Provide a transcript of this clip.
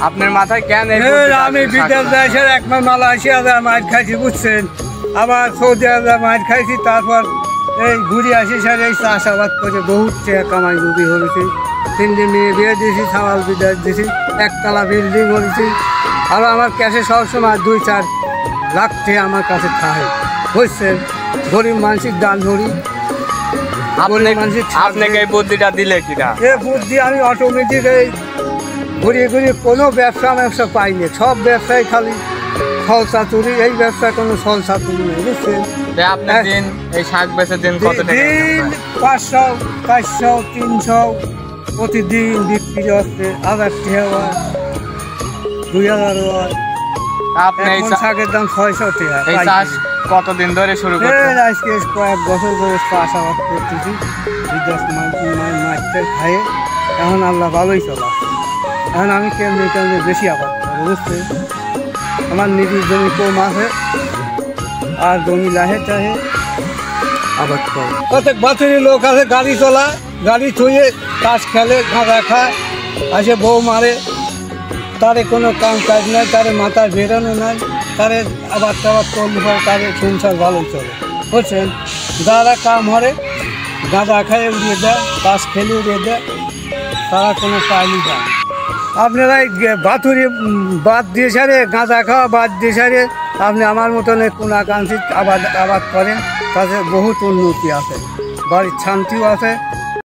আপনার মাথায় কেন আমি বিদেশ দেশের এক মালয়েশিয়া মাছ খাইছি বুঝছেন, আবার সৌদি আরবে মাছ খাইছি, তারপর এই ঘুরে আসি স্যার এই চাষাবাদ করে বহুত টাকা কামাই রুবি হয়েছি, 3 মেয়ে বিয়ে দিয়েছি, সামাল বিদেশ দিয়েছি, একতলা বিল্ডিং হয়েছি। আর আমার ক্যাশে সবসময় 2-4 লাখ টাকা আমার কাছে থাকে বুঝছেন। গরিব মানসিক দান ধরি। আপনাকে এই বুদ্ধিটা দিলে কিনা? এই বুদ্ধি আমি অটোমেটিক এই ঘুরিয়ে ঘুরিয়ে কোনো ব্যবসা পাইনি, সব ব্যবসায় খালি ফল চাতুরি, এই ব্যবসায় কোনো ফল চাতুরি নেই বুঝছেন। আপনি দিন এই শাক বেচে দিন কত টাকা? দিন 500, 400, 300 প্রতিদিন বিক্রি হচ্ছে। 1000 টাকা হয়, 2000 হয়। আপনি এই শাকের দাম 600 টাকা। এই চাষ কতদিন ধরে শুরু করছেন? আজকে কয়েক বছর ধরে চাষাবাদ করতেছি, বিদেশ মাছটা খাইয়ে এখন আল্লাহ ভালোই চলা। এখন আমি কেমনি বেশি আবাদ করবো বুঝতে। আমার নিজের জমি কম আছে, আর জমি লাহে চাহে আবাদ করে। প্রত্যেক বছরই লোক আছে গাড়ি চলায়, গাড়ি থুয়ে কাজ খেলে, গাঁদা খায়, আসে বউ মারে, তারে কোনো কাম কাজ নাই, তারে মাথায় বেরোনো নাই, তারে আবাদ টাবাদ করলে পরে তাদের সংসার ভালোই চলে বুঝছেন। যারা কাম হরে গাঁদা খায় উড়িয়ে দেয়, কাজ খেলে উড়িয়ে দেয়, তারা কোনো পায়নি যায়। আপনারা এই বাথুরি বাদ দিয়ে সারে, গাঁদা খাওয়া বাদ দিয়ে সারে আপনি আমার মতন কোনাকাঙ্ক্ষিত আবাদ করেন, তাতে বহুত উন্নতি আছে, বাড়ির শান্তিও আছে।